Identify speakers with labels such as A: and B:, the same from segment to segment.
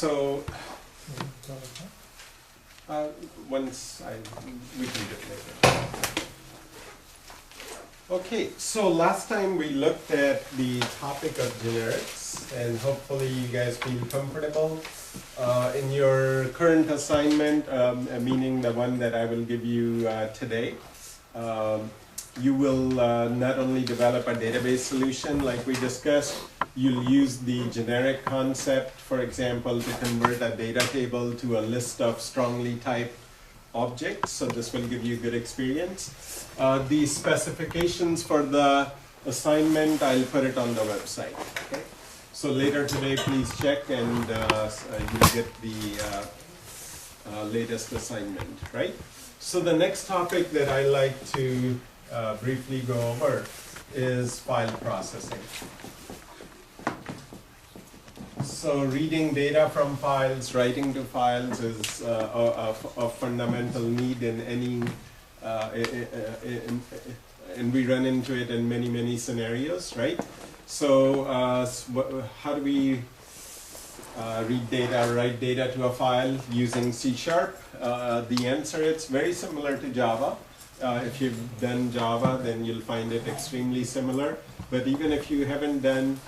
A: so once we can do it later. Okay, so last time we looked at the topic of generics, and hopefully you guys feel comfortable. In your current assignment, meaning the one that I will give you today, you will not only develop a database solution like we discussed, you'll use the generic concept, for example, to convert a data table to a list of strongly typed objects. So this will give you good experience. The specifications for the assignment, I'll put it on the website. Okay? So later today, please check and you'll get the latest assignment, right? So the next topic that I like to briefly go over is file processing. So reading data from files, writing to files is a fundamental need in any, and we run into it in many scenarios, right? So how do we read data, write data to a file using C#? The answer is very similar to Java. If you've done Java, then you'll find it extremely similar. But even if you haven't done,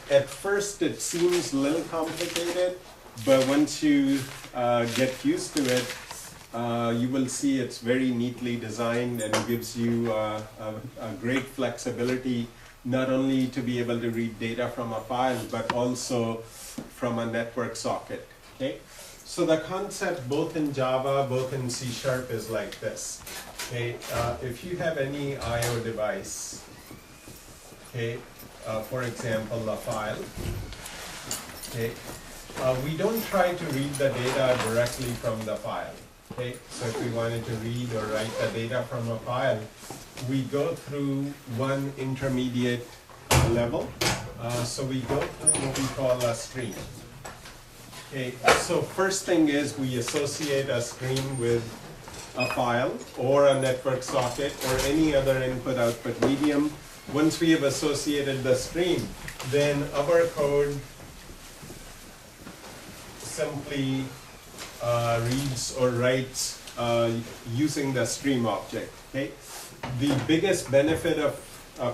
A: at first it seems a little complicated, but once you get used to it, you will see it's very neatly designed and gives you a great flexibility, not only to be able to read data from a file, but also from a network socket. Okay? So the concept both in Java, both in C# is like this. Okay? If you have any I/O device, okay, for example, a file, okay, we don't try to read the data directly from the file. Okay? So if we wanted to read or write the data from a file, we go through one intermediate level. So we go through what we call a stream. Okay, so first thing is we associate a stream with a file or a network socket or any other input-output medium. Once we have associated the stream, then our code simply reads or writes using the stream object. Okay? The biggest benefit of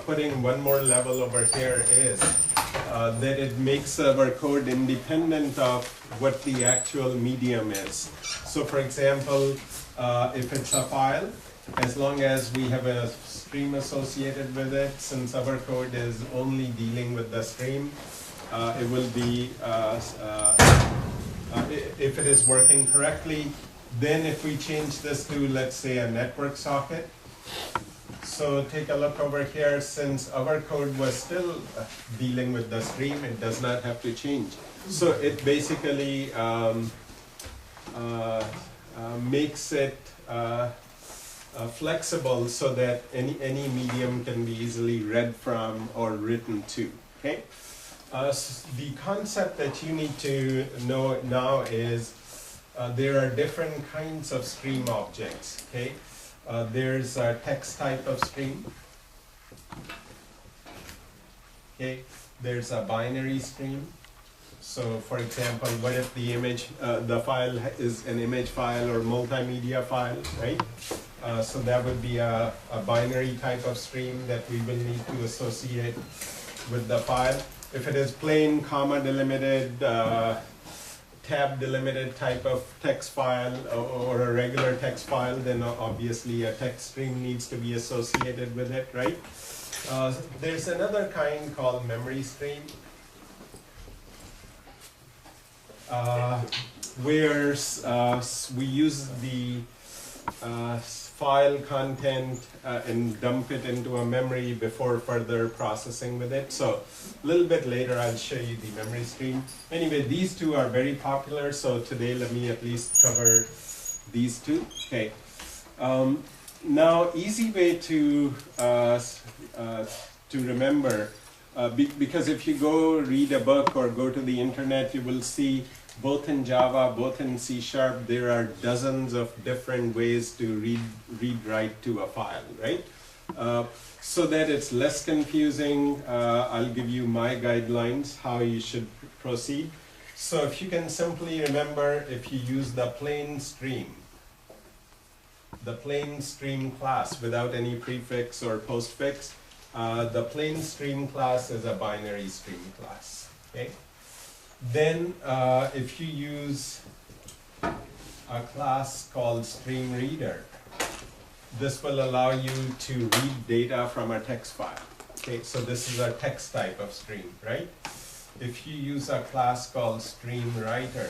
A: putting one more level over here is that it makes our code independent of what the actual medium is. So for example, if it's a file, as long as we have a stream associated with it, since our code is only dealing with the stream, it will be, if it is working correctly, then if we change this to, let's say, a network socket, so take a look over here, since our code was still dealing with the stream, it does not have to change. So it basically makes it flexible so that any medium can be easily read from or written to. Okay? The concept that you need to know now is there are different kinds of stream objects. Okay? There's a text type of stream. Okay, there's a binary stream. So, for example, what if the image, the file is an image file or multimedia file, right? So that would be a binary type of stream that we will need to associate with the file. If it is plain, comma delimited, tab delimited type of text file or a regular text file, then obviously a text stream needs to be associated with it, right? There's another kind called memory stream, where we use the file content and dump it into a memory before further processing with it. So a little bit later I'll show you the memory stream. Anyway, these two are very popular, so today let me at least cover these two. Okay. Now, easy way to remember, because if you go read a book or go to the internet, you will see both in Java, both in C#, there are dozens of different ways to read-write to a file, right? So that it's less confusing, I'll give you my guidelines how you should proceed. So if you can simply remember, if you use the plain stream class without any prefix or postfix, the plain stream class is a binary stream class. Okay. Then if you use a class called stream reader, this will allow you to read data from a text file. Okay, so this is a text type of stream, right? If you use a class called stream writer,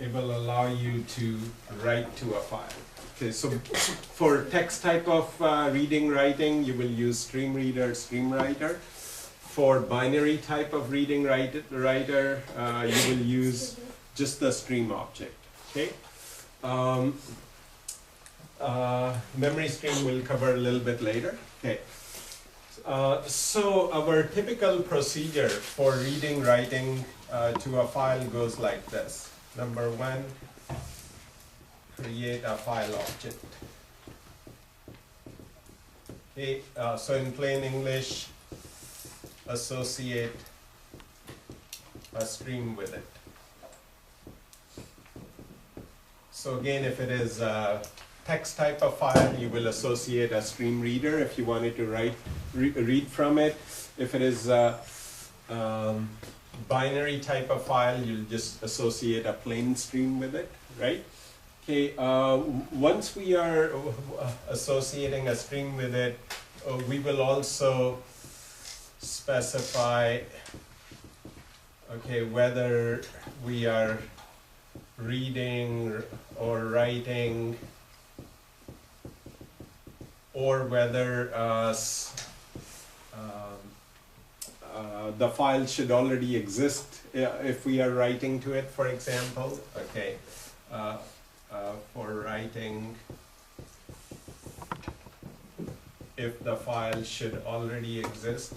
A: it will allow you to write to a file. Okay, so for text type of reading, writing, you will use stream reader, stream writer. For binary type of reading, writer, you will use just the stream object. Okay. Memory stream we'll cover a little bit later. Okay. So our typical procedure for reading, writing to a file goes like this. Number one, create a file object. Okay, so in plain English, associate a stream with it. So again, if it is a text type of file, you will associate a stream reader if you wanted to read from it. If it is a binary type of file, you'll just associate a plain stream with it, right? Okay, once we are associating a stream with it, we will also specify, okay, whether we are reading or writing, or whether the file should already exist if we are writing to it, for example. Okay, for writing, if the file should already exist.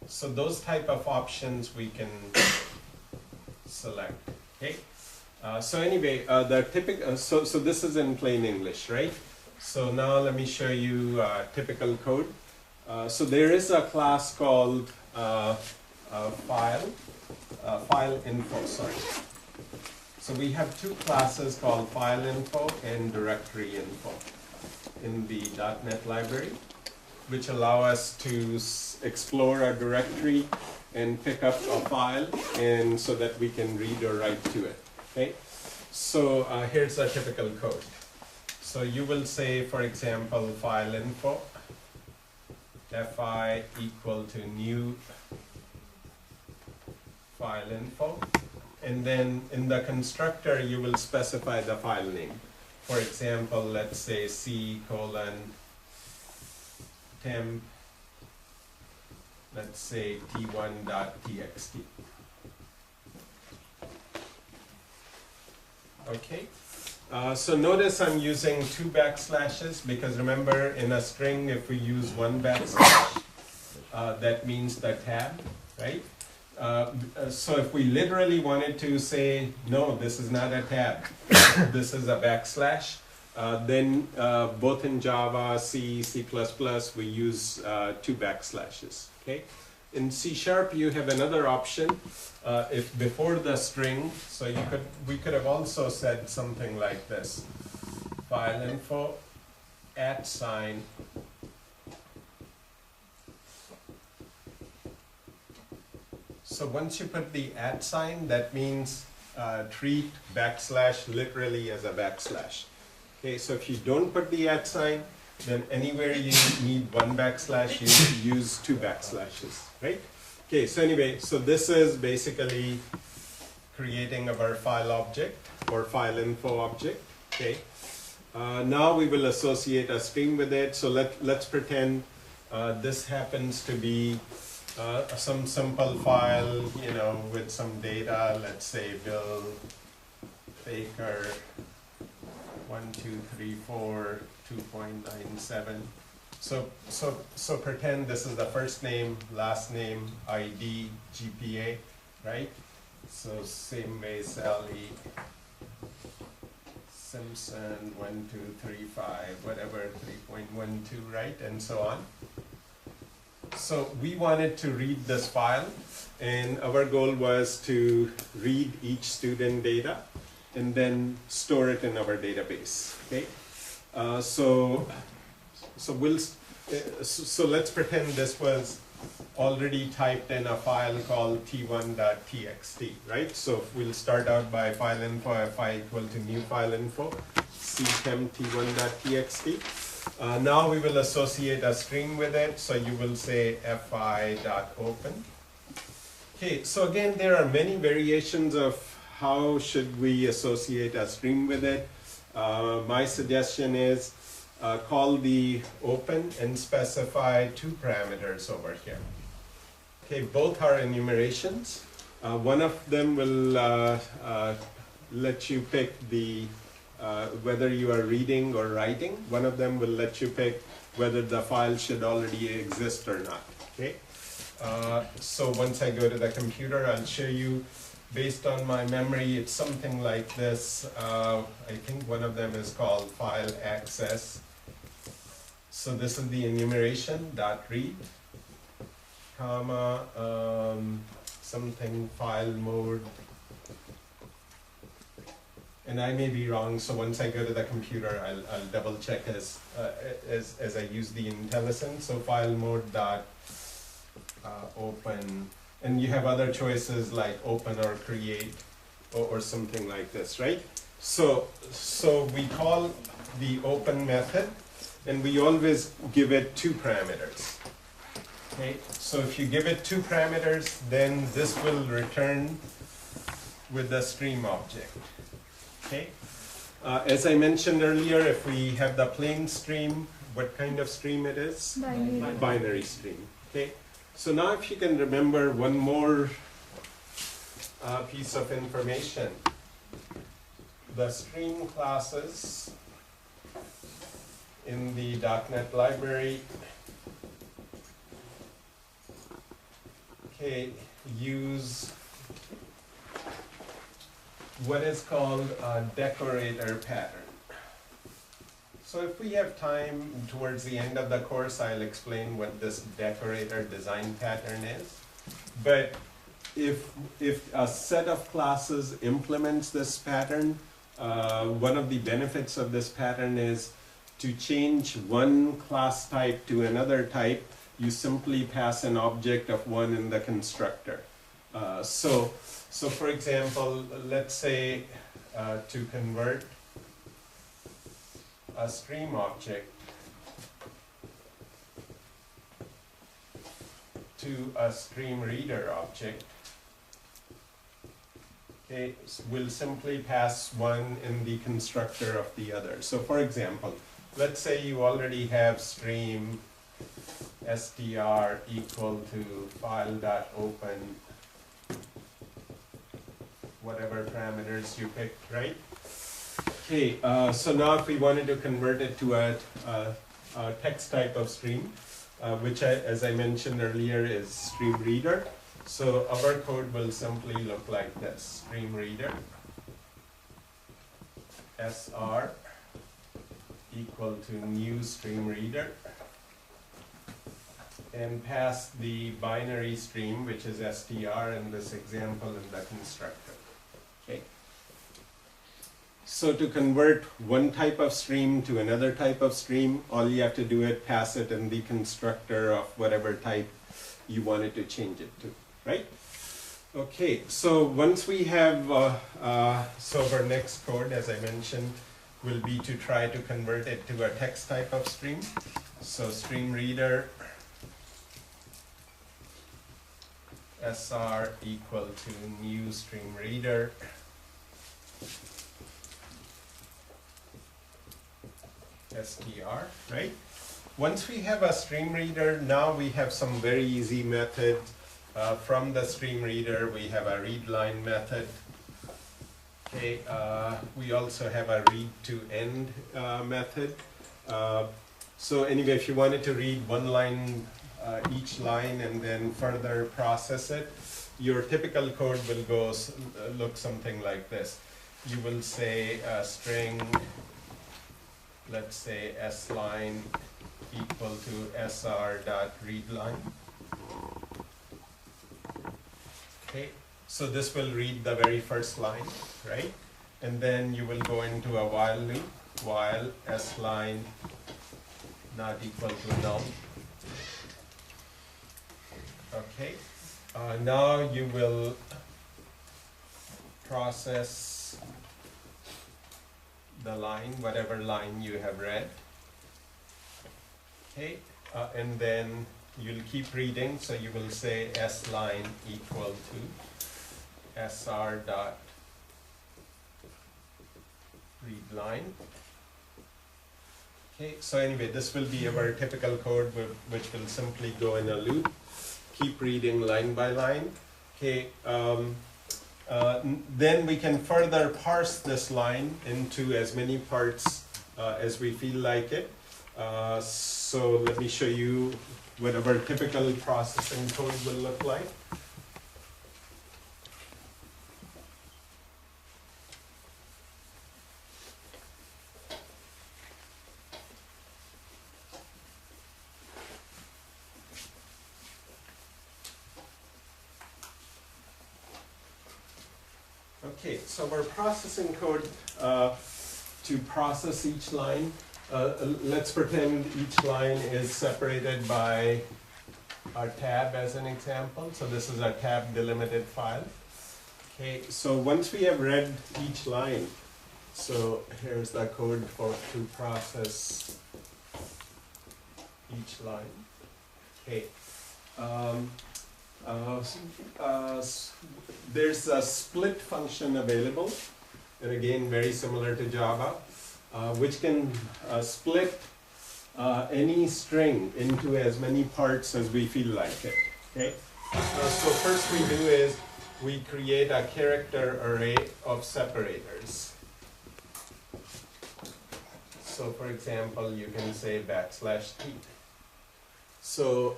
A: So those type of options we can select. Okay. So anyway, the typical. So this is in plain English, right? So now let me show you typical code. So there is a class called file info. Sorry. So we have two classes called file info and directory info in the .NET library, which allow us to explore a directory and pick up a file, and so that we can read or write to it. Okay. So here's a typical code. So you will say, for example, file info, fi equal to new file info, and then in the constructor you will specify the file name. For example, let's say c:temp, let's say t1.txt. Okay. So notice I'm using 2 backslashes because remember, in a string, if we use 1 backslash, that means the tab, right? So if we literally wanted to say, no, this is not a tab, this is a backslash, then both in Java, C, C++, we use 2 backslashes, okay? In C# you have another option. If before the string, so we could have also said something like this: file info @ So once you put the @ sign, that means treat backslash literally as a backslash. Okay, so if you don't put the @ sign, then anywhere you need 1 backslash, you use 2 backslashes, right? Okay, so anyway, so this is basically creating our file object or file info object. Okay, now we will associate a stream with it. So let's pretend this happens to be some simple file, you know, with some data. Let's say Bill Baker 1234 2.97. So pretend this is the first name, last name, ID, GPA, right? So same way, Sally Simpson 1235, whatever, 3.12, right? And so on. So we wanted to read this file, and our goal was to read each student data and then store it in our database. Okay, so let's pretend this was already typed in a file called t1.txt, right? So we'll start out by file info fi equal to new file info ctem t1.txt. Now we will associate a string with it, so you will say fi.open. Okay, so again, there are many variations of how should we associate a string with it. My suggestion is call the open and specify two parameters over here. Okay, both are enumerations. One of them will let you pick the whether you are reading or writing. One of them will let you pick whether the file should already exist or not. Okay. So once I go to the computer, I'll show you. Based on my memory, it's something like this. I think one of them is called file access. So this is the enumeration .read, comma something file mode. And I may be wrong, so once I go to the computer, I'll double check as I use the Intellisense. So file mode dot open, and you have other choices like open or create or something like this, right? So we call the open method, and we always give it two parameters. Okay, so if you give it two parameters, then this will return with the stream object. Okay. As I mentioned earlier, if we have the plain stream, what kind of stream it is?
B: Binary.
A: Binary stream. Okay. So now if you can remember one more piece of information. The stream classes in the .NET library, okay, use what is called a decorator pattern. So if we have time towards the end of the course, I'll explain what this decorator design pattern is. But if a set of classes implements this pattern, one of the benefits of this pattern is to change one class type to another type, you simply pass an object of one in the constructor. So for example, let's say to convert a stream object to a stream reader object, okay, we'll simply pass one in the constructor of the other. So for example, let's say you already have stream str equal to file.open whatever parameters you picked, right? Okay, so now if we wanted to convert it to a text type of stream, which as I mentioned earlier is stream reader. So our code will simply look like this: stream reader sr equal to new stream reader, and pass the binary stream, which is str in this example, in the constructor. Okay. So to convert one type of stream to another type of stream, all you have to do is pass it in the constructor of whatever type you wanted to change it to, right? Okay, so once we have, so our next code, as I mentioned, will be to try to convert it to a text type of stream. So stream reader sr equal to new stream reader str, right? Once we have a stream reader, now we have some very easy method. From the stream reader, we have a read line method. Okay, we also have a read to end method. So anyway, if you wanted to read one line, each line, and then further process it, your typical code will go look something like this. You will say string, let's say s line equal to sr dot read line. Okay, so this will read the very first line, right? And then you will go into a while loop, while s line not equal to null. Okay, now you will process the line, whatever line you have read. Okay, and then you'll keep reading, so you will say s line equal to sr dot read line. Okay, so anyway, this will be our typical code which will simply go in a loop, keep reading line by line. Okay, then we can further parse this line into as many parts as we feel like it. So let me show you what our typical processing code will look like. Okay, so our processing code to process each line, let's pretend each line is separated by our tab as an example. So this is our tab delimited file. Okay, so once we have read each line, so here's the code to process each line. Okay. There's a split function available, and again very similar to Java, which can split any string into as many parts as we feel like it. Okay? So first we do is we create a character array of separators. So for example, you can say \t. So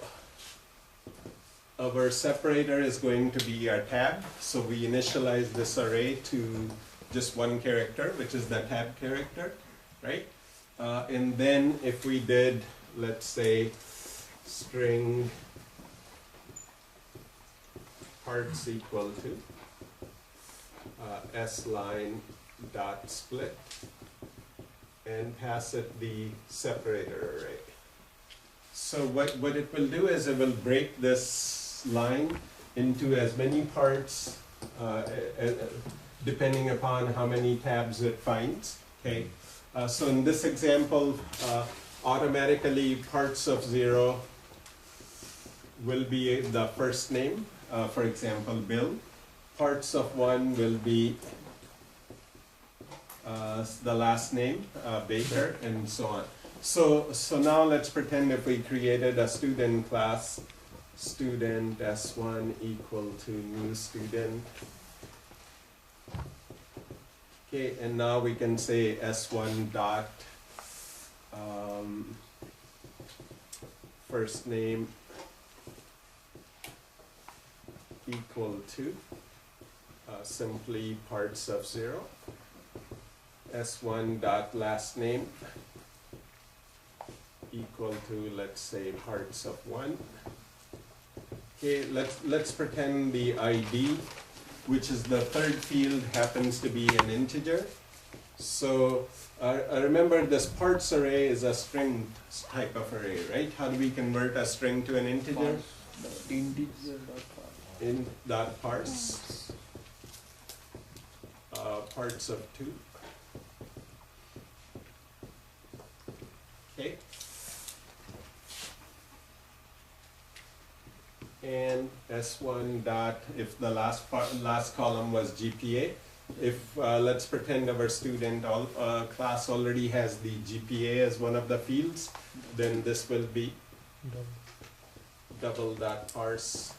A: our separator is going to be our tab, so we initialize this array to just one character, which is the tab character, right? And then if we did, let's say, string parts equal to s line dot split, and pass it the separator array. So what it will do is it will break this line into as many parts depending upon how many tabs it finds. Okay, so in this example, automatically parts of 0 will be the first name, for example, Bill. Parts of 1 will be the last name, Baker, and so on. So now let's pretend if we created a student class, student s1 equal to new student. Okay, and now we can say s1 dot first name equal to simply parts of 0. s1 dot last name equal to, let's say, parts of 1. Okay, let's pretend the ID, which is the third field, happens to be an integer. So remember, this parts array is a string type of array, right? How do we convert a string to an integer?
B: Integer
A: In dot parse parts of 2. Okay. And s1 dot, if the last column was GPA, if let's pretend our student class already has the GPA as one of the fields, then this will be double dot parse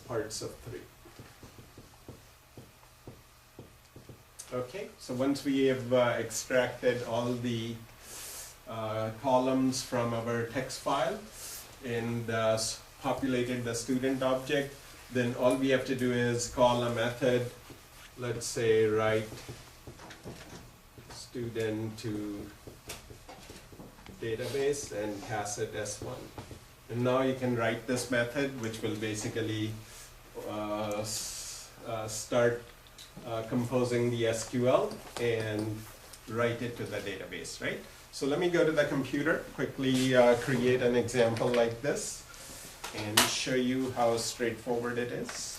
A: parts of 3. Okay, so once we have extracted all the columns from our text file and populated the student object, then all we have to do is call a method, let's say write student to database, and pass it s1. And now you can write this method, which will basically start composing the SQL and write it to the database, right? So let me go to the computer, quickly create an example like this and show you how straightforward it is.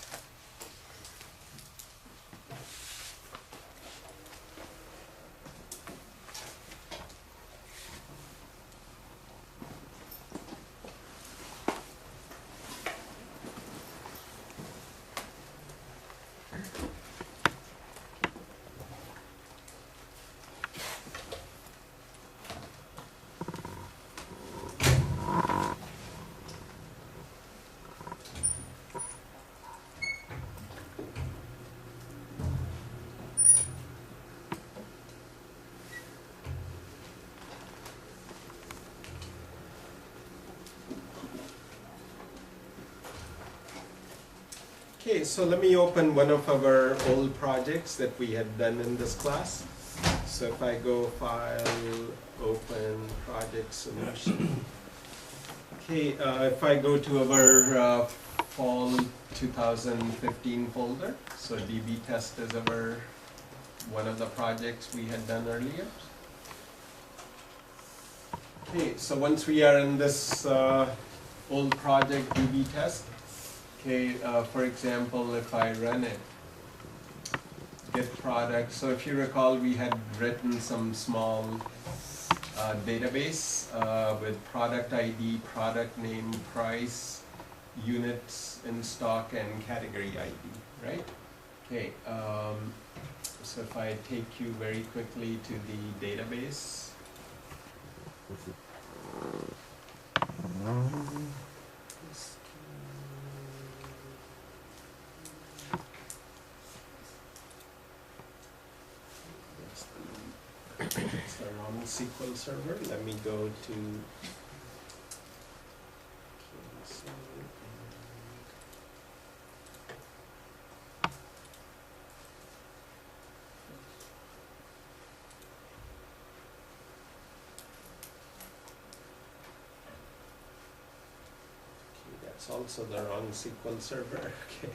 A: Okay, so let me open one of our old projects that we had done in this class. So if I go File, Open, Project Solution. Okay, if I go to our Fall 2015 folder, so DB Test is one of the projects we had done earlier. Okay, so once we are in this old project DB Test, okay, for example, if I run it, get product. So if you recall, we had written some small database with product ID, product name, price, units in stock, and category ID, right? Okay, so if I take you very quickly to the database. It's the wrong SQL server. Let me go to that's also the wrong SQL server. Okay.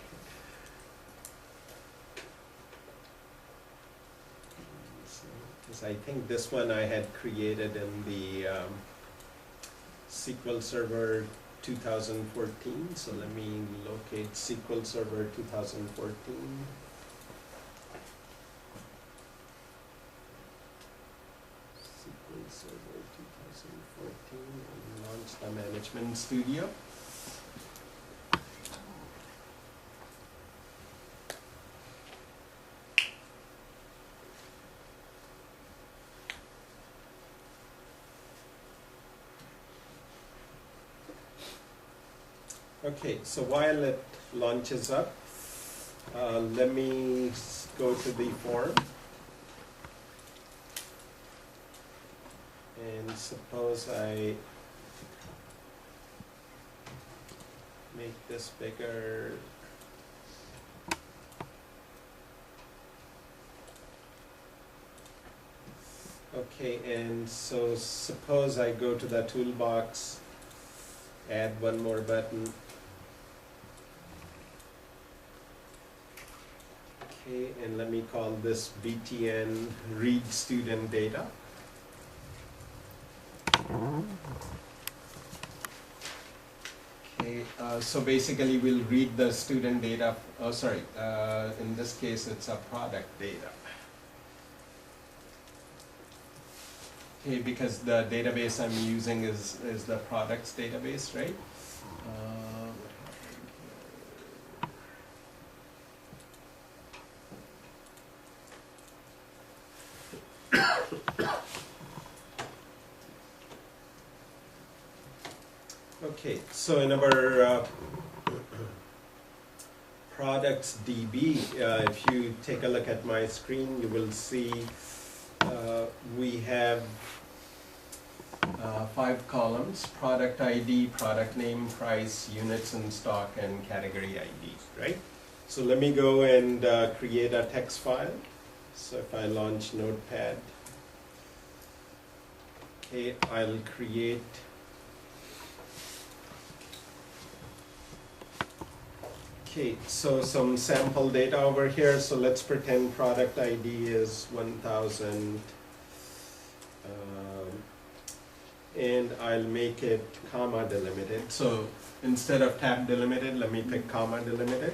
A: Because I think this one I had created in the SQL Server 2014. So let me locate SQL Server 2014. SQL Server 2014 and launch the Management Studio. Okay, so while it launches up, let me go to the form. And suppose I make this bigger. Okay, and so suppose I go to the toolbox, add one more button. Okay, and let me call this BTN read student data. Okay, so basically we'll read the student data, in this case it's a product data. Okay, because the database I'm using is the products database, right? Okay, so in our products DB, if you take a look at my screen, you will see we have 5 columns: product ID, product name, price, units in stock, and category ID, right? So let me go and create a text file. So if I launch Notepad, okay, I'll create Okay, so some sample data over here. So let's pretend product ID is 1000, and I'll make it comma delimited. So instead of tab delimited, let me pick comma delimited.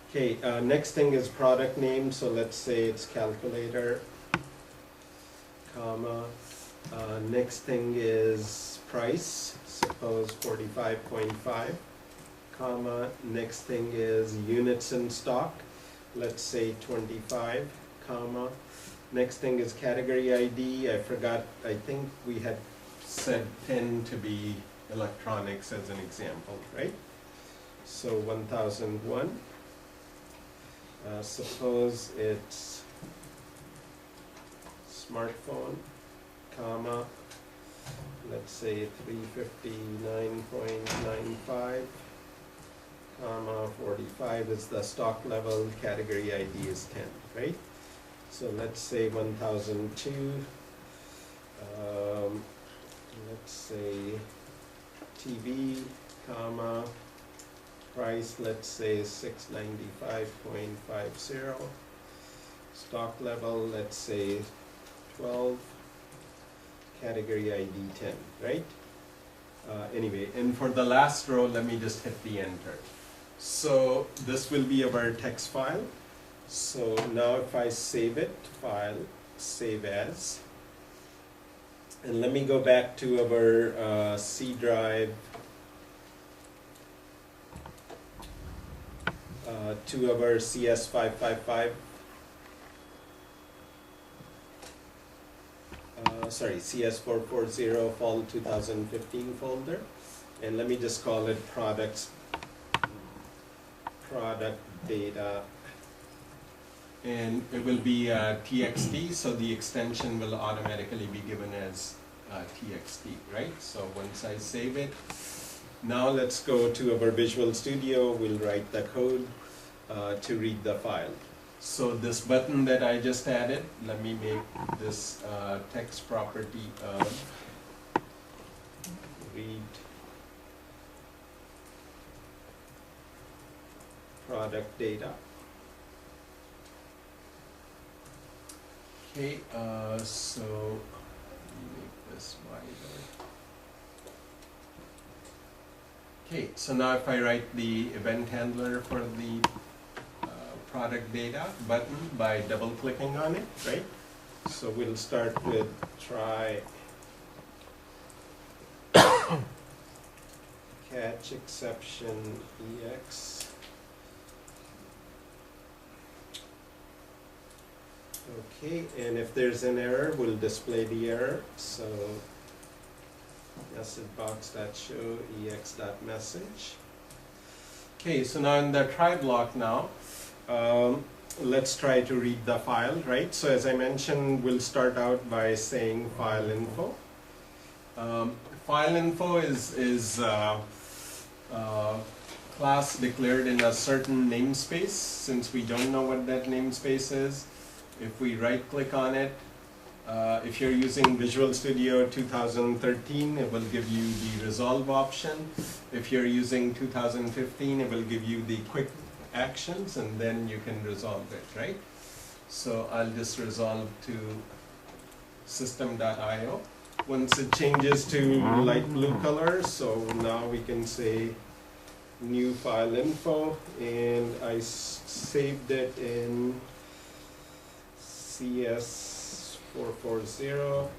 A: Okay, next thing is product name. So let's say it's calculator, comma. Next thing is price, suppose 45.5. Comma, next thing is units in stock, let's say 25, comma. Next thing is category ID, I forgot, I think we had said 10 to be electronics as an example, right? So 1001, suppose it's smartphone, comma, let's say 359.95. Comma 45 is the stock level, category ID is 10, right? So let's say 1002, let's say TV, comma, price, let's say 695.50, stock level, let's say 12, category ID 10, right? Anyway, and for the last row, let me just hit the enter. So this will be our text file. So now if I save it, file, save as, and let me go back to our C drive, to our CS555, sorry, CS440 fall 2015 folder, and let me just call it product data, and it will be TXT, so the extension will automatically be given as TXT, right? So once I save it, now let's go to our Visual Studio, we'll write the code to read the file. So this button that I just added, let me make this text property of read product data. Okay, so let me make this wider. Okay, so now if I write the event handler for the product data button by double clicking on it, right? So we'll start with try catch exception EX. Okay, and if there's an error, we'll display the error. So message box.show ex.message. Okay, so now in the try block now, let's try to read the file, right? So as I mentioned, we'll start out by saying file info. File info is class declared in a certain namespace. Since we don't know what that namespace is, if we right click on it, if you're using Visual Studio 2013, it will give you the resolve option. If you're using 2015, it will give you the quick actions, and then you can resolve it, right? So I'll just resolve to system.io. Once it changes to light blue color, so now we can say new file info, and I saved it in CS440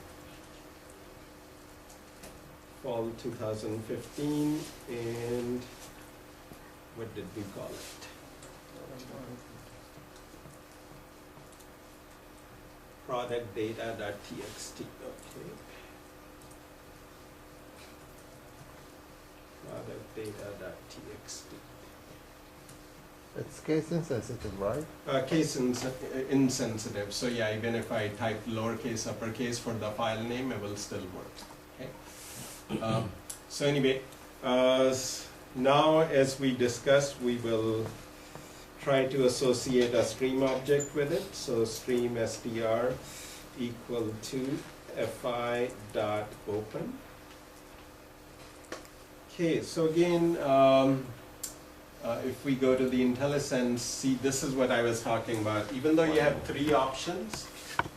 A: fall 2015, and what did we call it? Product data.txt. Okay. Product data.txt.
B: It's case insensitive, right?
A: Case insensitive. So yeah, even if I type lowercase, uppercase for the file name, it will still work. Okay. So anyway, now as we discussed, we will try to associate a stream object with it. So stream str equal to fi dot open. Okay, so again, if we go to the Intellisense, see, this is what I was talking about. Even though you have 3 options,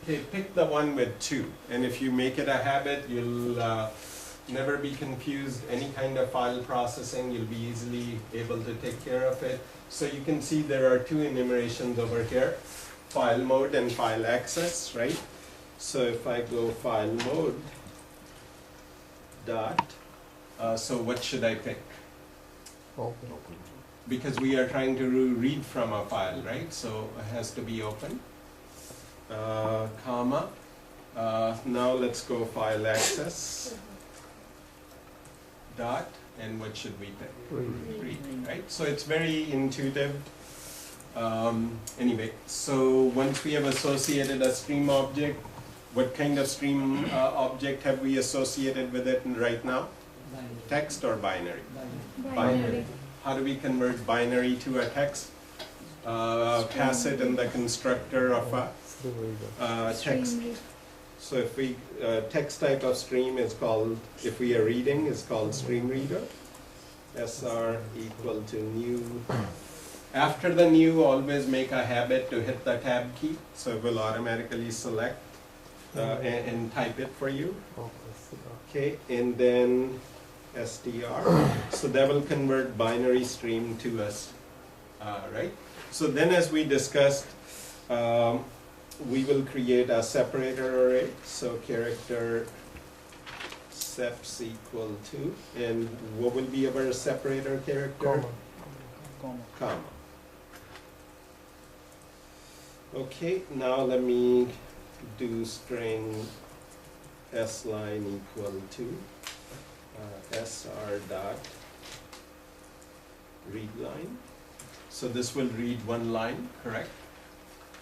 A: okay, pick the one with 2. And if you make it a habit, you'll never be confused. Any kind of file processing, you'll be easily able to take care of it. So you can see there are 2 enumerations over here, file mode and file access, right? So if I go file mode, dot, so what should I pick?
B: Open.
A: Because we are trying to read from a file, right? So it has to be open, comma. Now let's go file access, dot, and what should we pick? Read, right? So it's very intuitive. Anyway, so once we have associated a stream object, what kind of stream object have we associated with it right now? Text or binary? Binary. How do we convert binary to a text? Pass it in the constructor of a text. So if we, text type of stream is called, if we are reading, is called stream reader. SR equal to new. After the new, always make a habit to hit the tab key, so it will automatically select and type it for you. Okay, and then str. So that will convert binary stream to us, right? So then, as we discussed, we will create a separator array. So character seps equal to, and what will be our separator character? Comma. Okay, now let me do string s line equal to sr dot read line. So this will read 1 line, correct?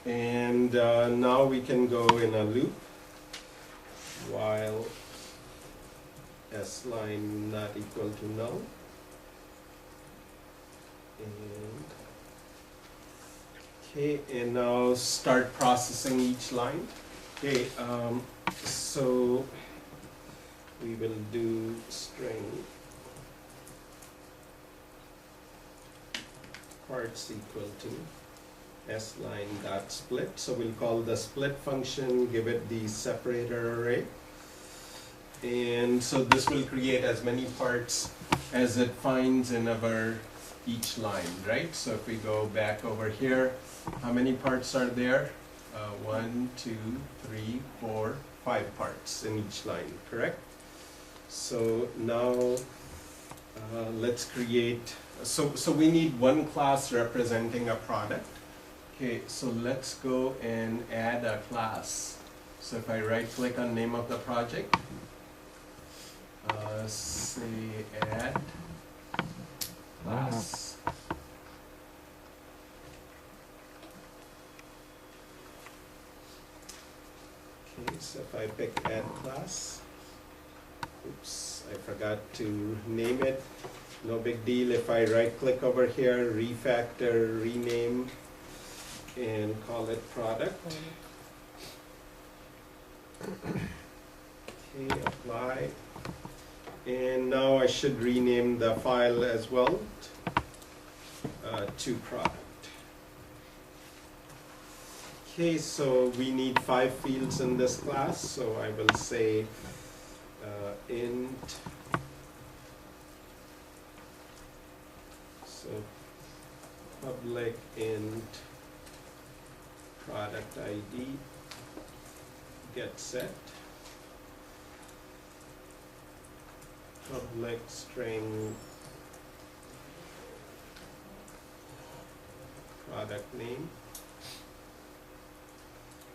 A: And now we can go in a loop while s line not equal to null. And okay, and now start processing each line. Okay, so we will do string parts equal to s line dot split. So we'll call the split function, give it the separator array. And so this will create as many parts as it finds in our each line, right? So if we go back over here, how many parts are there? 1, 2, 3, 4, 5 parts in each line, correct? So now let's create, so we need 1 class representing a product. Okay, so let's go and add a class. So if I right click on name of the project, say add class. Okay, so if I pick add class, oops, I forgot to name it. No big deal. If I right click over here, refactor, rename, and call it product. Okay, apply. And now I should rename the file as well to product. Okay, so we need 5 fields in this class, so I will say int, so public int product ID get set, public string product name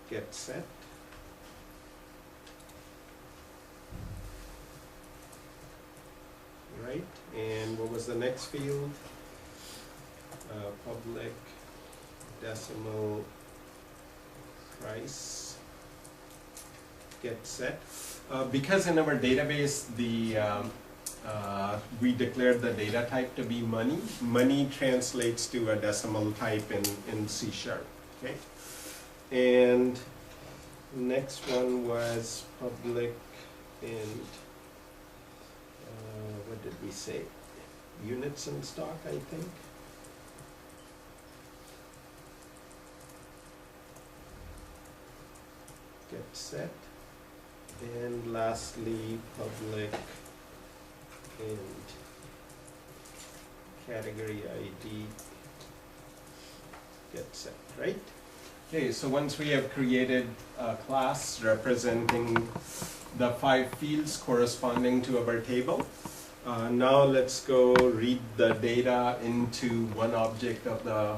A: get set, right? And what was the next field? Public decimal price get set. Because in our database we declared the data type to be money. Money translates to a decimal type in C#. Okay, and next one was public and what did we say? Units in stock, I think. set. And lastly, public and category ID get set, right? Okay, so once we have created a class representing the 5 fields corresponding to our table, now let's go read the data into one object of the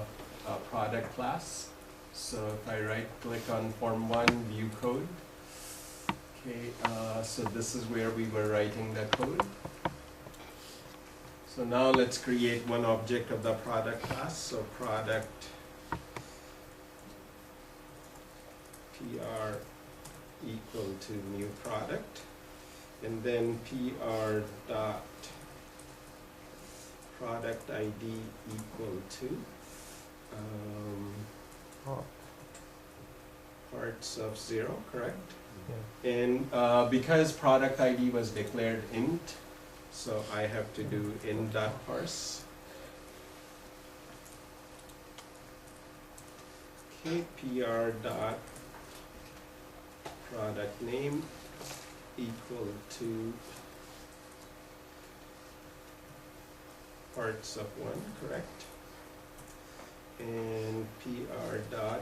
A: product class. So if I right click on form 1, view code. Okay, so this is where we were writing the code. So now let's create one object of the product class. So product PR equal to new product, and then PR dot product ID equal to parts of 0, correct?
B: Yeah.
A: And because product ID was declared int, so I have to do int.parse. Okay, PR dot product name equal to parts of 1, correct? And PR dot,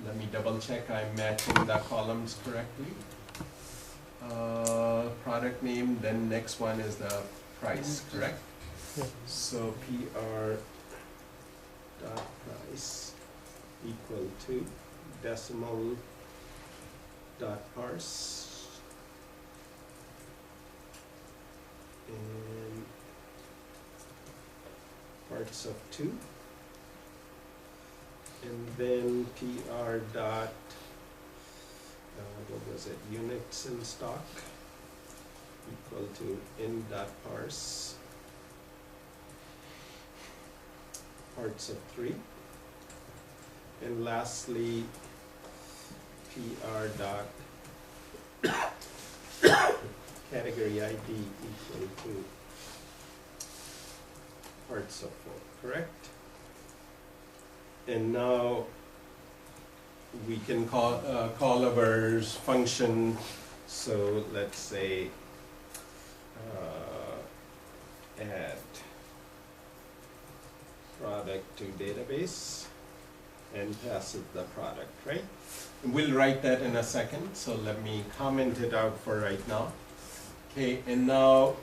A: let me double check I'm matching the columns correctly. Product name, then next one is the price, correct?
B: Yeah.
A: So PR dot price equal to decimal dot parse and parts of 2, and then PR dot what was it, units in stock equal to in dot parse parts of 3, and lastly PR dot category ID equal to parts of 4, correct? And now we can call our function. So let's say add product to database and pass it the product, right? We'll write that in a second, so let me comment it out for right now. Okay, and now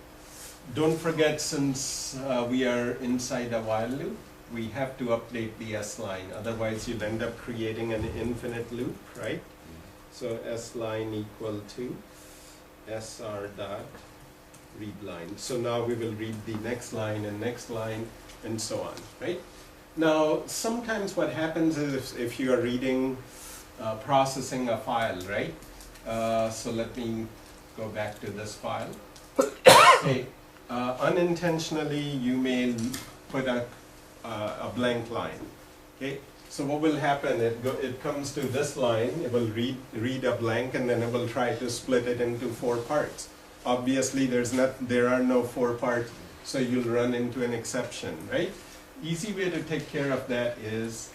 A: don't forget, since we are inside a while loop, we have to update the S line, otherwise you'll end up creating an infinite loop, right? So S line equal to SR dot read line. So now we will read the next line and so on, right? Now, sometimes what happens is if you are reading, processing a file, right? So let me go back to this file. Okay, unintentionally you may put a blank line. Okay, so what will happen? It comes to this line. It will read a blank, and then it will try to split it into 4 parts. Obviously, there are no 4 parts, so you'll run into an exception, right? Easy way to take care of that is,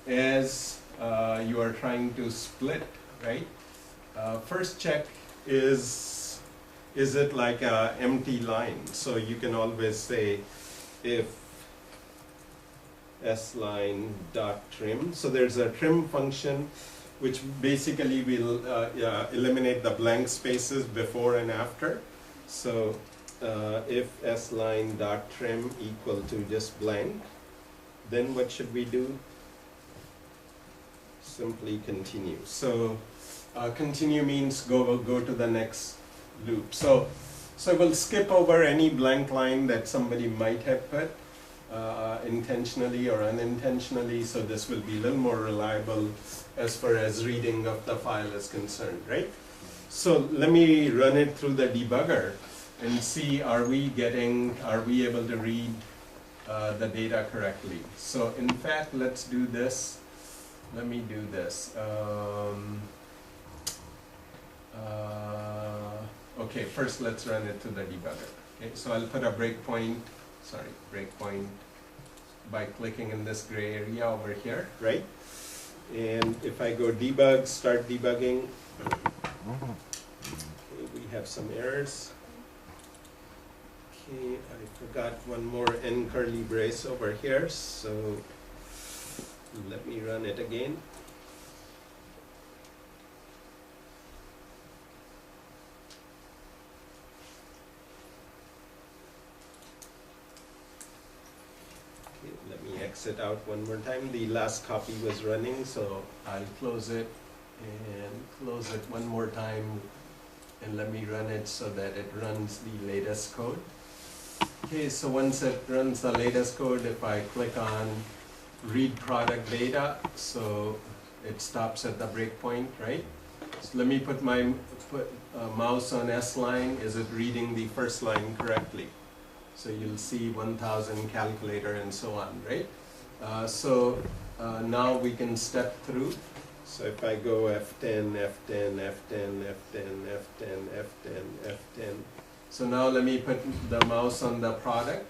A: as you are trying to split, right? First check is it like an empty line? So you can always say if sline dot trim. So there's a trim function which basically will eliminate the blank spaces before and after. So if sline dot trim equal to just blank, then what should we do? Simply continue. So continue means go to the next loop. So we'll skip over any blank line that somebody might have put intentionally or unintentionally, so this will be a little more reliable as far as reading of the file is concerned, right? So let me run it through the debugger and see, are we able to read the data correctly? So in fact, let's do this. Let me do this. Okay, first let's run it to the debugger. Okay, so I'll put a breakpoint by clicking in this gray area over here, right? And if I go debug, start debugging, okay, we have some errors. Okay, I forgot one more end curly brace over here, so let me run it again. Okay, let me exit out one more time. The last copy was running, so I'll close it and close it one more time, and let me run it so that it runs the latest code. Okay, so once it runs the latest code, if I click on read product data, so it stops at the breakpoint, right? So let me put my mouse on S line. Is it reading the first line correctly? So you'll see 1000 calculator and so on, right? Now we can step through. So if I go F10, F10, F10, F10, F10, F10, F10. So now let me put the mouse on the product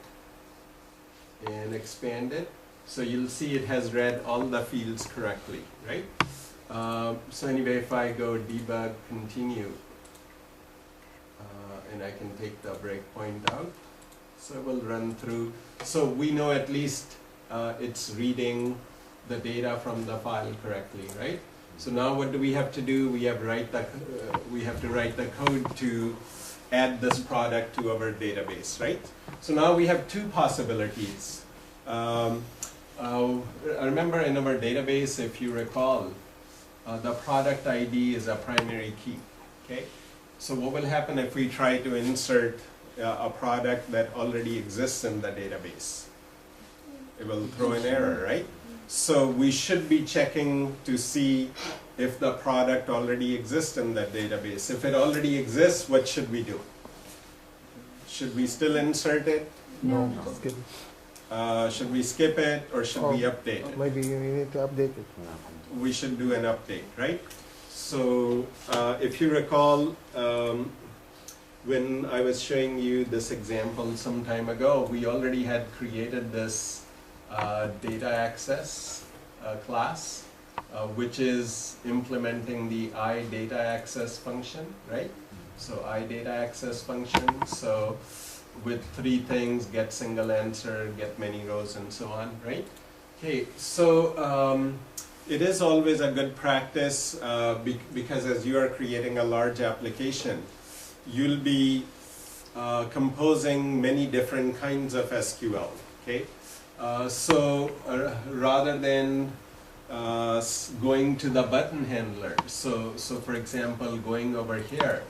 A: and expand it. So you'll see it has read all the fields correctly, right? So anyway, if I go debug, continue, and I can take the breakpoint out. So we'll run through. So we know at least it's reading the data from the file correctly, right? So now what do we have to do? We have to write the code to add this product to our database, right? So now we have two possibilities. Remember in our database, if you recall, the product ID is a primary key, okay? So what will happen if we try to insert a product that already exists in the database? It will throw an error, right? So we should be checking to see if the product already exists in that database. If it already exists, what should we do? Should we still insert it?
B: No, skip.
A: Should we skip it or should we update it?
B: Maybe you need to update it.
A: We should do an update, right? So if you recall, when I was showing you this example some time ago, we already had created this data access class, which is implementing the iDataAccess function, right? So iDataAccess function, so with three things: get single answer, get many rows, and so on, right? Okay, so it is always a good practice because as you are creating a large application, you'll be composing many different kinds of SQL, okay? Rather than going to the button handler, so for example, going over here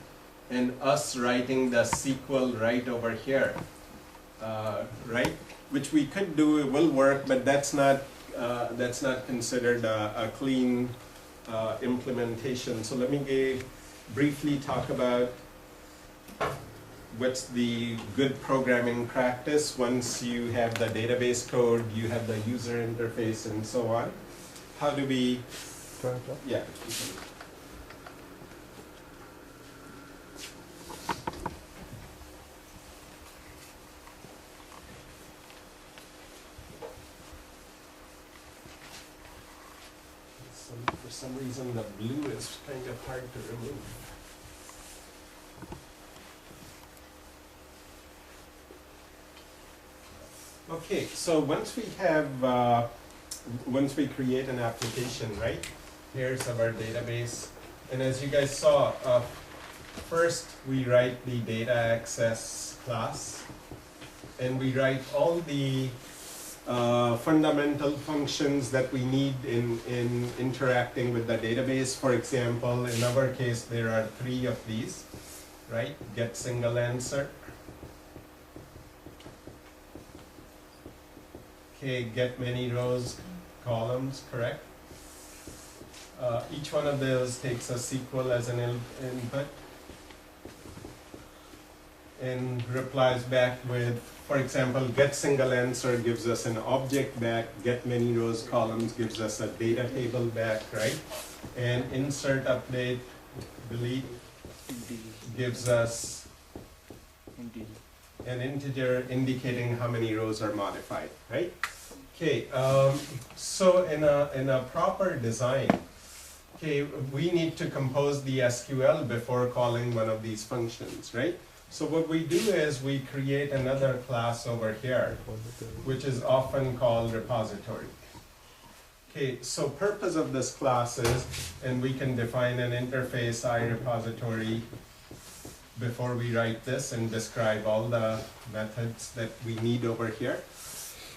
A: and us writing the SQL right over here, right? Which we could do, it will work, but that's not considered a clean implementation. So let me briefly talk about what's the good programming practice once you have the database code, you have the user interface, and so on. How do we?
B: Turn it up.
A: Yeah. For some reason, the blue is kind of hard to remove. Okay, so once we create an application, right? Here's our database, and as you guys saw, first we write the data access class, and we write all the fundamental functions that we need in interacting with the database. For example, in our case, there are 3 of these, right? Get single answer. Okay, get many rows, columns, correct? Each one of those takes a SQL as an input and replies back with, for example, get single answer gives us an object back, get many rows, columns gives us a data table back, right? And insert, update, delete gives us an integer indicating how many rows are modified, right? Okay, so in a proper design, okay, we need to compose the SQL before calling one of these functions, right? So what we do is we create another class over here, which is often called repository. Okay, so purpose of this class is, and we can define an interface iRepository before we write this and describe all the methods that we need over here.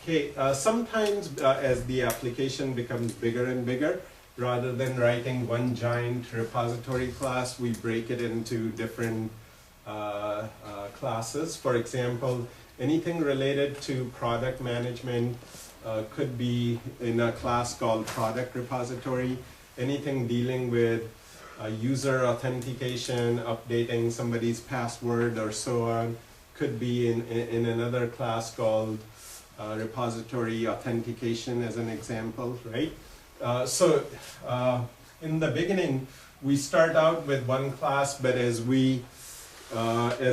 A: Okay, sometimes as the application becomes bigger and bigger, rather than writing one giant repository class, we break it into different classes. For example, anything related to product management could be in a class called product repository. Anything dealing with user authentication, updating somebody's password or so on, could be in another class called repository authentication as an example, right? So in the beginning, we start out with one class, but as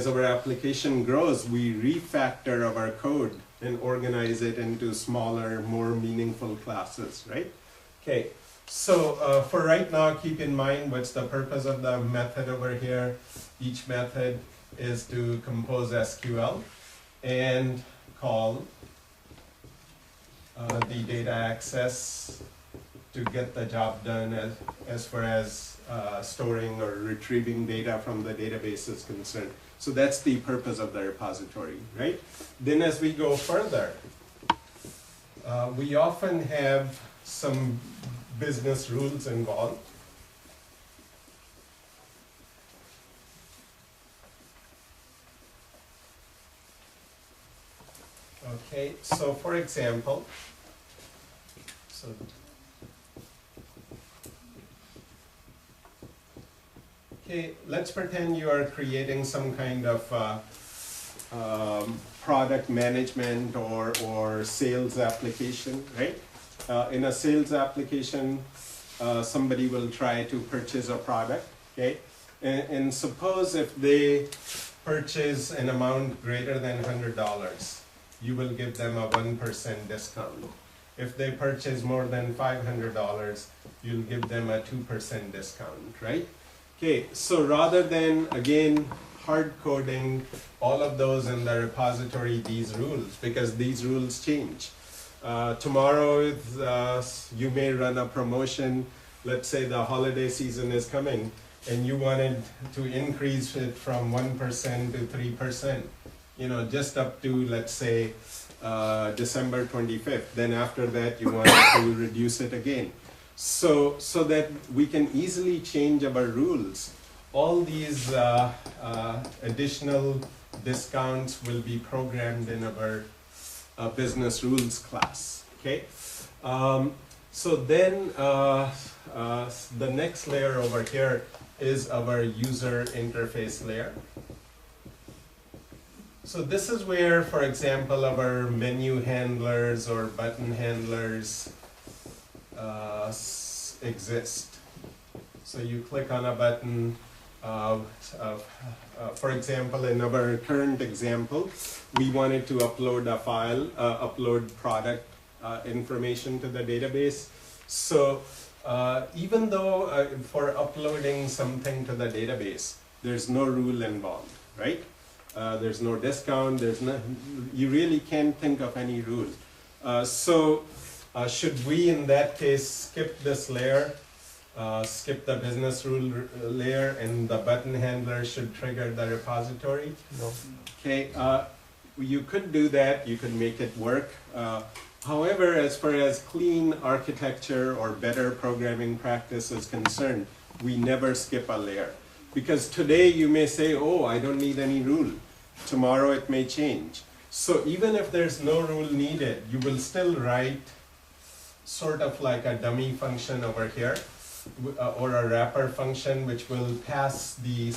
A: our application grows, we refactor our code and organize it into smaller, more meaningful classes, right? Okay, so for right now, keep in mind what's the purpose of the method over here. Each method is to compose SQL and call the data access to get the job done as far as storing or retrieving data from the database is concerned. So that's the purpose of the repository, right? Then as we go further, we often have some business rules involved. Okay, so for example, okay, let's pretend you are creating some kind of product management or sales application, right? In a sales application, somebody will try to purchase a product, okay? And suppose if they purchase an amount greater than $100, you will give them a 1% discount. If they purchase more than $500, you'll give them a 2% discount, right? Okay, so rather than, again, hard coding all of those in the repository, these rules, because these rules change. Tomorrow, you may run a promotion. Let's say the holiday season is coming, and you wanted to increase it from 1% to 3%, you know, just up to, let's say, December 25th. Then after that, you wanted to reduce it again. So that we can easily change our rules. All these additional discounts will be programmed in our business rules class, okay? So then the next layer over here is our user interface layer. So this is where, for example, our menu handlers or button handlers exist. So you click on a button. For example, in our current example, we wanted to upload a file, upload product information to the database. So even though for uploading something to the database, there's no rule involved, right? There's no discount, you really can't think of any rule. Should we, in that case, skip this layer, skip the business rule layer, and the button handler should trigger the repository?
B: No.
A: Okay, you could do that, you could make it work. However, as far as clean architecture or better programming practice is concerned, we never skip a layer. Because today you may say, oh, I don't need any rule. Tomorrow it may change. So even if there's no rule needed, you will still write sort of like a dummy function over here, or a wrapper function which will pass the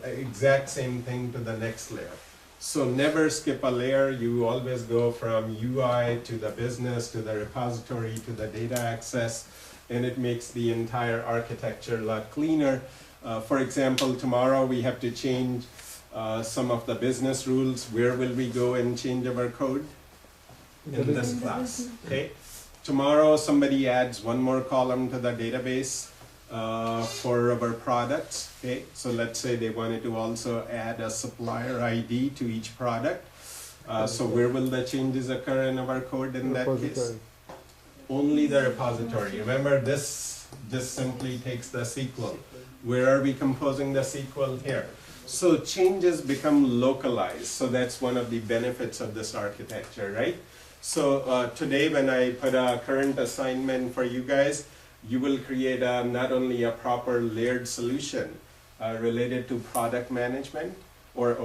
A: exact same thing to the next layer. So never skip a layer. You always go from UI to the business, to the repository, to the data access, and it makes the entire architecture a lot cleaner. For example, tomorrow we have to change some of the business rules. Where will we go and change our code? in this class. Okay. Tomorrow somebody adds one more column to the database for our products. Okay. So let's say they wanted to also add a supplier ID to each product. So where will the changes occur in our code in that case?
B: Repository.
A: Only the repository. Remember, this just simply takes the SQL. Where are we composing the SQL? Here. So changes become localized. So that's one of the benefits of this architecture, right? So today when I put a current assignment for you guys, you will create not only a proper layered solution related to product management, or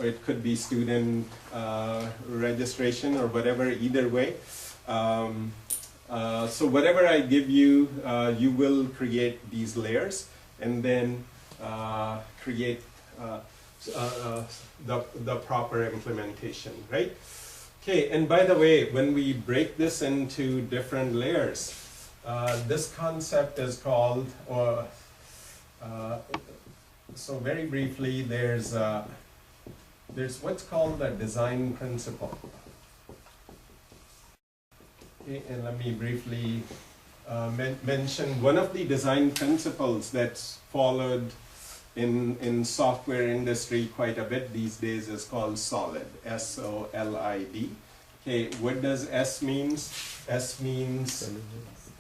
A: it could be student registration or whatever, either way. So whatever I give you, you will create these layers and then create the proper implementation, right? Okay, and by the way, when we break this into different layers, this concept is called, so very briefly, there's what's called a design principle. Okay, and let me briefly mention one of the design principles that's followed in software industry quite a bit these days is called SOLID, S-O-L-I-D. Okay, what does S means? S means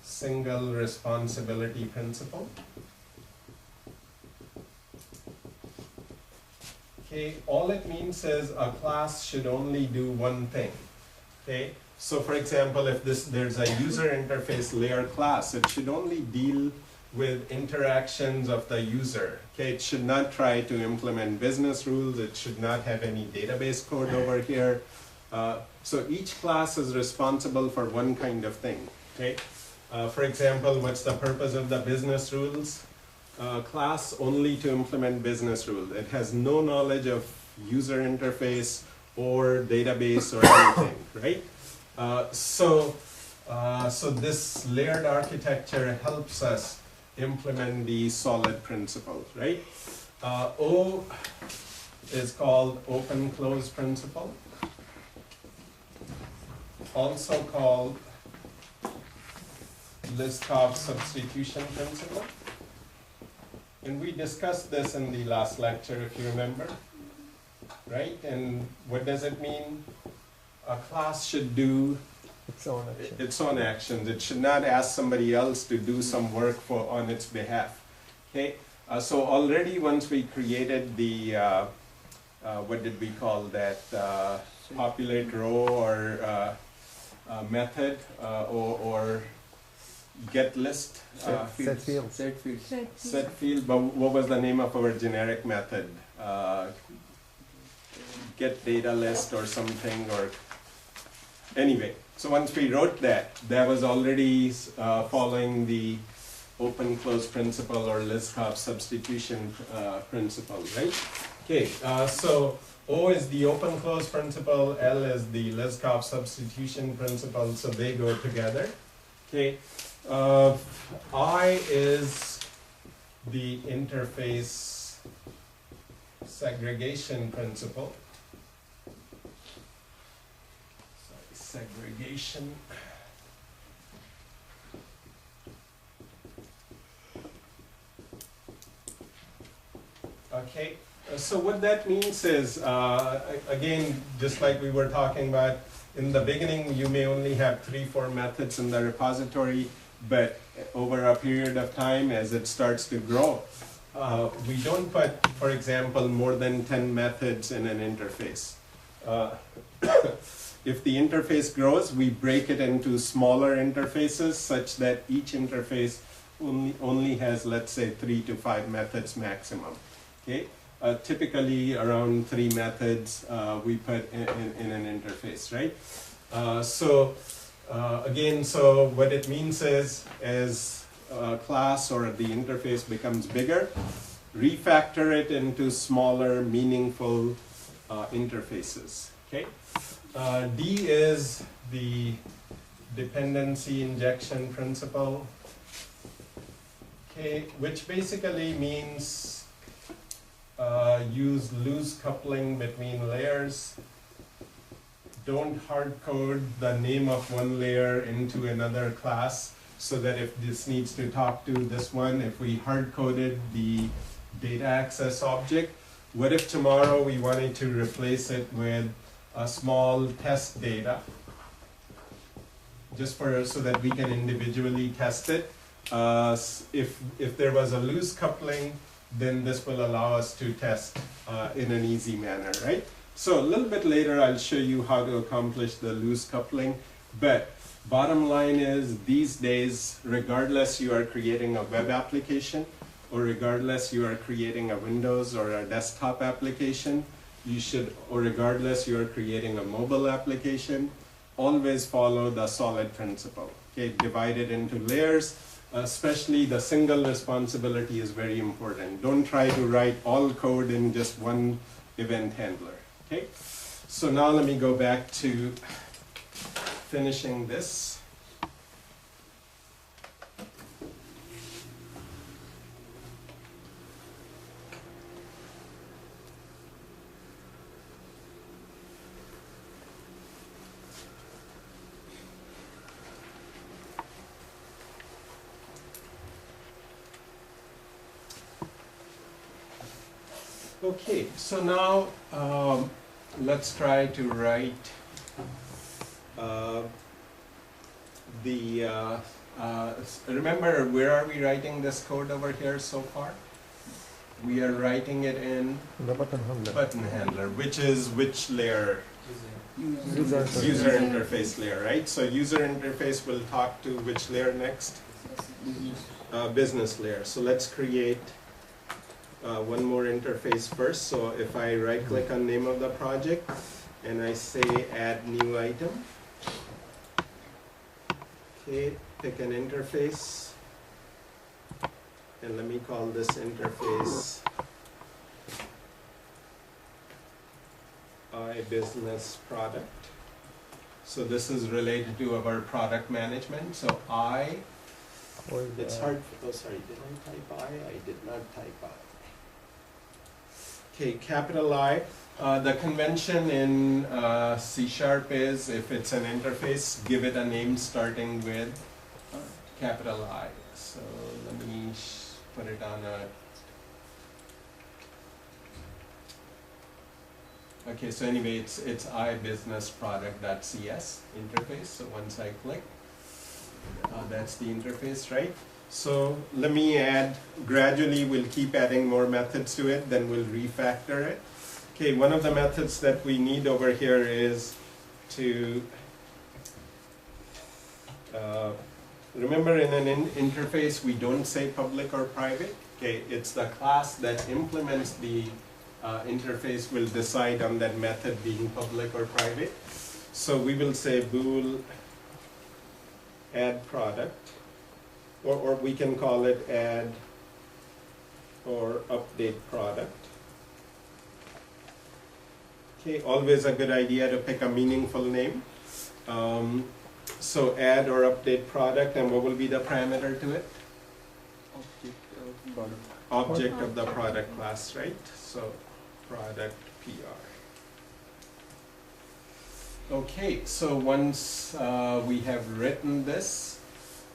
A: single responsibility principle. Okay, all it means is a class should only do one thing. Okay, so for example, if there's a user interface layer class, it should only deal with interactions of the user. Okay, it should not try to implement business rules. It should not have any database code over here. So each class is responsible for one kind of thing. Okay, for example, what's the purpose of the business rules? Class only to implement business rules. It has no knowledge of user interface or database or anything, right? So this layered architecture helps us implement the SOLID principles, right? O is called open-close principle, also called list-of substitution principle. And we discussed this in the last lecture, if you remember, right? And what does it mean? A class should do its own actions. It should not ask somebody else to do some work on its behalf. Okay. So already once we created the what did we call that? Populate row or method or get list.
B: Set field.
A: Set field. But what was the name of our generic method? Get data list or something, or anyway. So once we wrote that, that was already following the open-close principle or list-of substitution principle, right? Okay, so O is the open-close principle, L is the list-of substitution principle, so they go together. Okay, I is the interface segregation principle. Segregation. Okay, so what that means is, again, just like we were talking about, in the beginning you may only have 3-4 methods in the repository, but over a period of time as it starts to grow, we don't put, for example, more than 10 methods in an interface. If the interface grows, we break it into smaller interfaces such that each interface only has, let's say, 3 to 5 methods maximum. Okay, typically around 3 methods we put in an interface, right? Again, so what it means is, as a class or the interface becomes bigger, refactor it into smaller, meaningful interfaces. Okay. D is the dependency injection principle, okay, which basically means use loose coupling between layers, don't hard code the name of one layer into another class so that if this needs to talk to this one, if we hard coded the data access object, what if tomorrow we wanted to replace it with a small test data, just so that we can individually test it. If there was a loose coupling, then this will allow us to test in an easy manner, right? So a little bit later, I'll show you how to accomplish the loose coupling. But bottom line is, these days, regardless you are creating a web application, or regardless you are creating a Windows or a desktop application, you should, or regardless you are creating a mobile application, always follow the solid principle. Okay, divide it into layers. Especially the single responsibility is very important. Don't try to write all code in just one event handler. Okay, so now let me go back to finishing this. Okay, so now let's try to write remember, where are we writing this code over here so far? We are writing it in
B: The button handler.
A: button handler, which is which layer? User interface layer, right? So user interface will talk to which layer next? Business layer. So let's create one more interface first. So if I right click on name of the project and I say add new item, okay, pick an interface, and let me call this interface business product. So this is related to our product management. So it's hard, oh sorry, did I type I? I did not type I. Okay, capital I. The convention in C# is, if it's an interface, give it a name starting with capital I. So let me put it on a... Okay, so anyway, it's iBusinessProduct.cs interface. So once I click, that's the interface, right? So let me add, gradually we'll keep adding more methods to it, then we'll refactor it. Okay, one of the methods that we need over here is to, remember in an interface we don't say public or private. Okay, it's the class that implements the interface will decide on that method being public or private. So we will say bool add product. Or we can call it add or update product. Okay, always a good idea to pick a meaningful name. So add or update product, and what will be the parameter to it? Object of the product class, right? So product PR. Okay, so once we have written this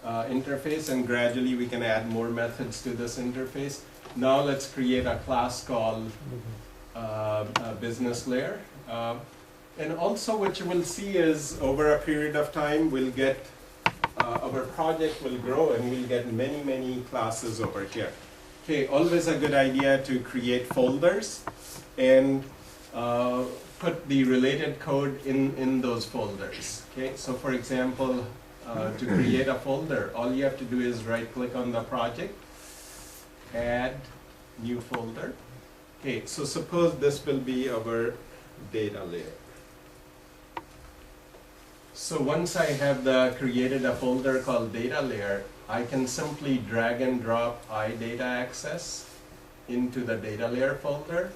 A: interface, and gradually we can add more methods to this interface. Now let's create a class called business layer. And also what you will see is over a period of time we'll get, our project will grow and we'll get many, many classes over here. Okay, always a good idea to create folders and put the related code in those folders. Okay, so for example, to create a folder, all you have to do is right click on the project, add new folder. Okay, so suppose this will be our data layer. So once I have created a folder called data layer, I can simply drag and drop iData access into the data layer folder.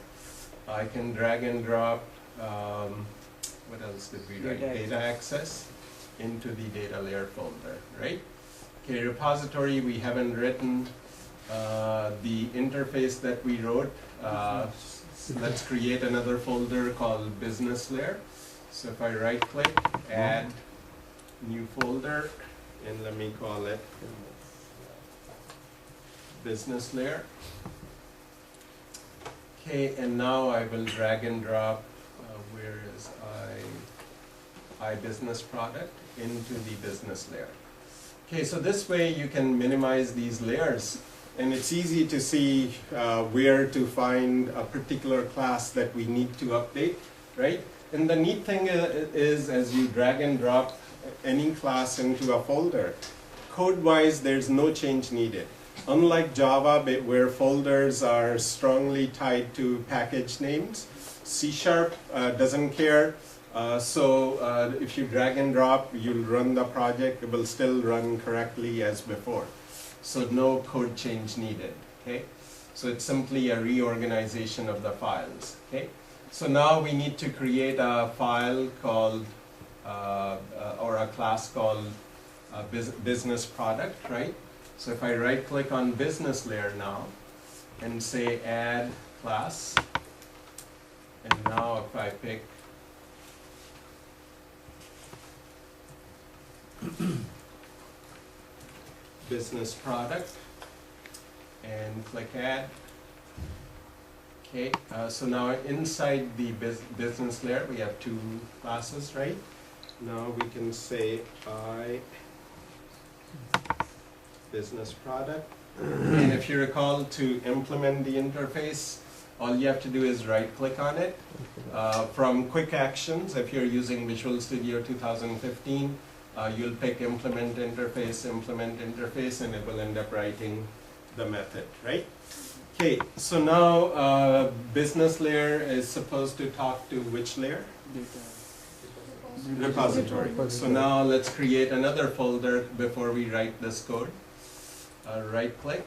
A: I can drag and drop, what else did we write? Data access into the data layer folder, right? Okay, repository, we haven't written the interface that we wrote. Let's create another folder called business layer. So if I right click, add new folder, and let me call it business layer. Okay, and now I will drag and drop, where is I business product into the business layer. Okay, so this way you can minimize these layers, and it's easy to see where to find a particular class that we need to update, right? And the neat thing is as you drag and drop any class into a folder, code-wise there's no change needed. Unlike Java, where folders are strongly tied to package names, C# doesn't care. So if you drag and drop, you'll run the project, it will still run correctly as before. So no code change needed, okay? So it's simply a reorganization of the files, okay? So now we need to create a file called, or a class called business product, right? So if I right click on business layer now and say add class, and now if I pick business product and click add. Okay, so now inside the business layer we have two classes, right? Now we can say I business product. And if you recall, to implement the interface, all you have to do is right click on it. From quick actions, if you're using Visual Studio 2015, you'll pick implement interface, and it will end up writing the method, right? Okay, so now business layer is supposed to talk to which layer? Repository. So now let's create another folder before we write this code. Right click.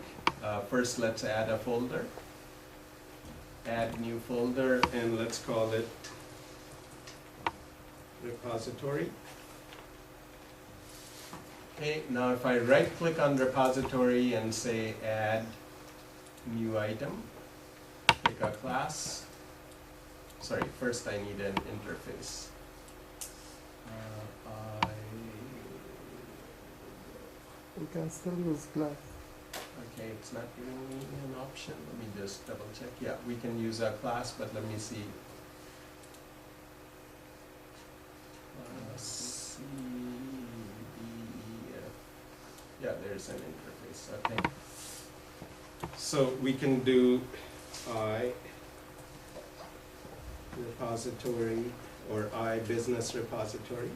A: First let's add a folder. Add new folder, and let's call it repository. Okay, now if I right click on repository and say add new item, pick a class. Sorry, first I need an interface.
B: We can still use class.
A: Okay, it's not giving me an option. Let me just double check. Yeah, we can use a class, but let me see. C, D, E, F. Yeah, there's an interface. Okay. So we can do I repository or I business repository.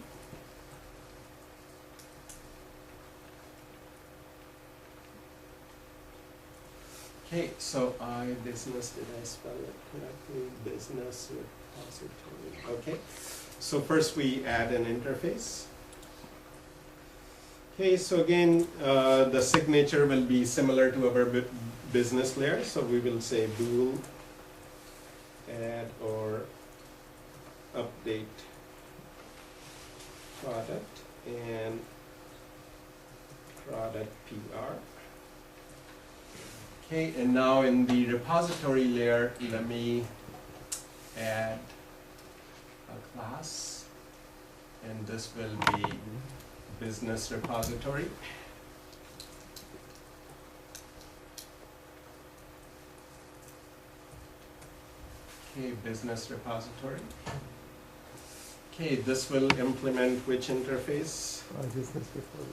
A: Okay, so I business, did I spell it correctly? Business repository. Okay, so first we add an interface. Okay, so again, the signature will be similar to our business layer. So we will say bool add or update product and product PR. Okay, and now in the repository layer, let me add a class, and this will be business repository. Okay, business repository. Okay, this will implement which interface?
B: Business before.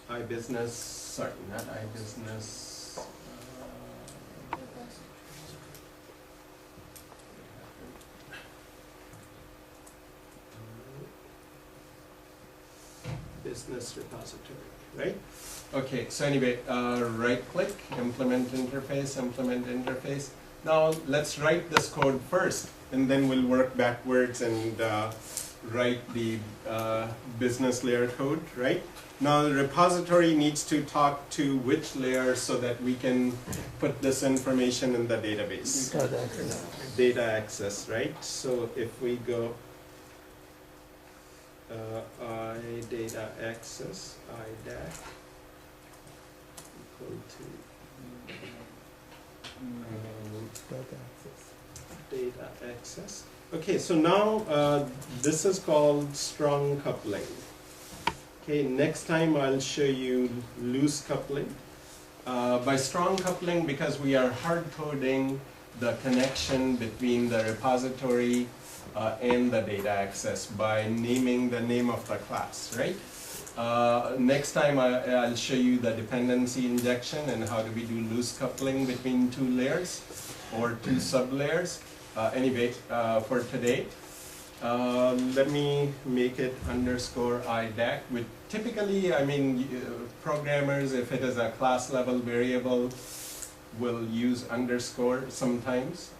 A: iBusiness, sorry, not iBusiness. Business repository, right? Okay, so anyway, right click, implement interface. Now let's write this code first, and then we'll work backwards and write the business layer code, right? Now the repository needs to talk to which layer so that we can put this information in the database.
B: Data access.
A: Data access, right? So if we go I data access, IDAC equal to
B: Data access.
A: data access. Okay, so now this is called strong coupling. Okay, next time I'll show you loose coupling. By strong coupling, because we are hard coding the connection between the repository and the data access by naming the name of the class, right? Next time I'll show you the dependency injection and how do we do loose coupling between two layers or two sub-layers. Anyway, for today, let me make it underscore IDAC, which typically, I mean, programmers, if it is a class level variable, will use underscore sometimes.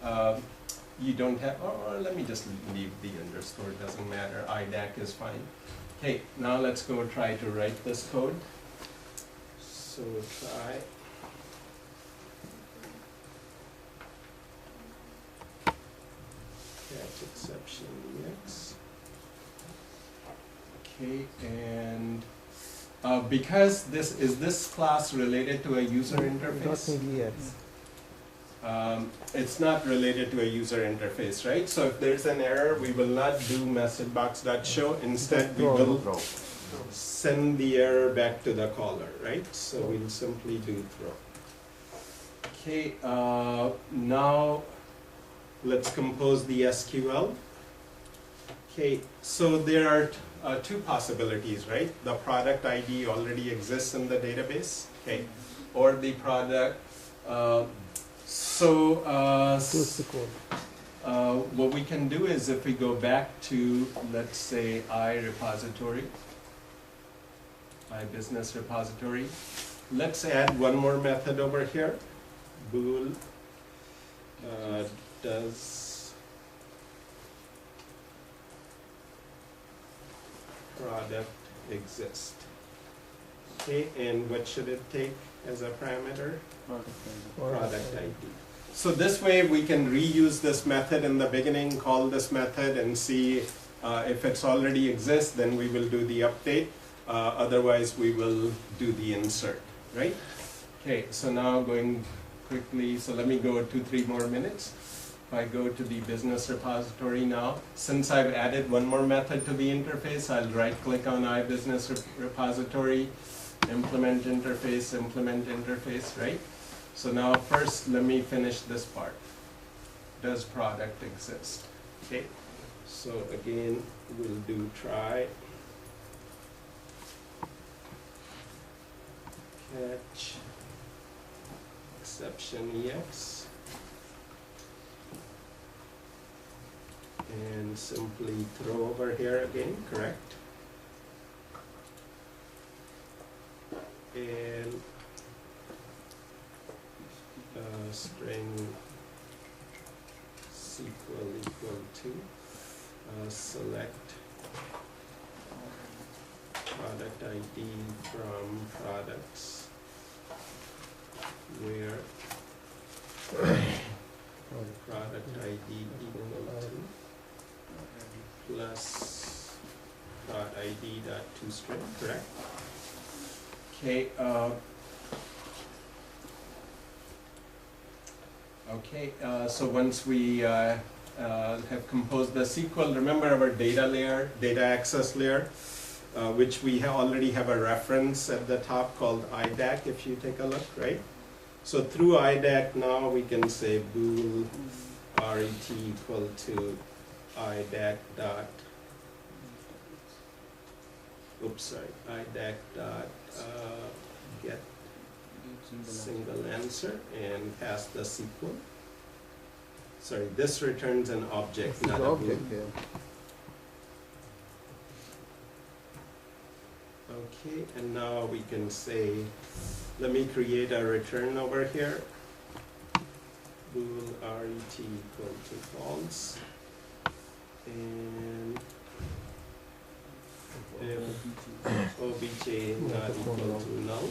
A: You don't have, or let me just leave the underscore, doesn't matter, IDAC is fine. Okay, now let's go try to write this code. So try. Catch exception EX. Okay, and because this class related to a user interface?
B: EX.
A: It's not related to a user interface, right? So if there's an error, we will not do messagebox.show. Instead, we will send the error back to the caller, right? So we'll simply do throw. Okay, now let's compose the SQL. Okay, so there are two possibilities, right? The product ID already exists in the database, okay? Or the product, what we can do is if we go back to, let's say, iRepository, iBusiness repository, let's add one more method over here. Bool does product exist? Okay, and what should it take as a parameter? Product ID. So this way we can reuse this method in the beginning, call this method and see if it's already exists, then we will do the update. Otherwise we will do the insert, right? Okay, so now going quickly, so let me go 2-3 more minutes. If I go to the business repository now, since I've added one more method to the interface, I'll right click on iBusiness repository, implement interface, right? So now first let me finish this part. Does product exist? Okay, so again we'll do try catch exception EX and simply throw over here again, correct? And string SQL equal to select product ID from products where product ID equal to plus product ID dot toString, correct? Okay. So once we have composed the SQL, remember our data layer, data access layer, which we already have a reference at the top called IDAC, if you take a look, right? So through IDAC now we can say bool ret equal to IDAC dot, IDAC dot get single answer and pass the SQL. Sorry, this returns an object, not a bool. Okay, and now we can say, let me create a return over here. Bool ret equal to false. And if obj not equal to null,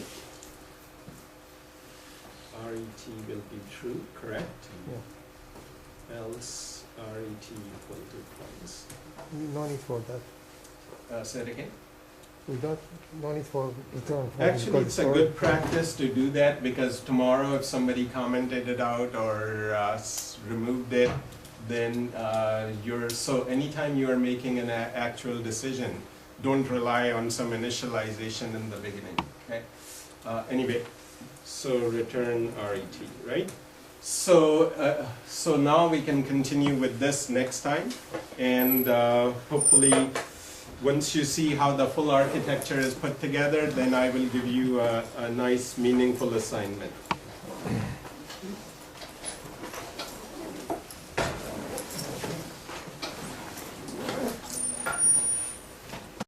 A: ret will be true, correct?
B: Yeah.
A: Else ret equal to false.
B: No need for that.
A: Say it again.
B: We don't, no need for return.
A: Actually, it's a good practice to do that because tomorrow if somebody commented it out or removed it, then so anytime you are making an actual decision, don't rely on some initialization in the beginning. Okay. Anyway, so return RET, right? So now we can continue with this next time, and hopefully once you see how the full architecture is put together, then I will give you a nice, meaningful assignment.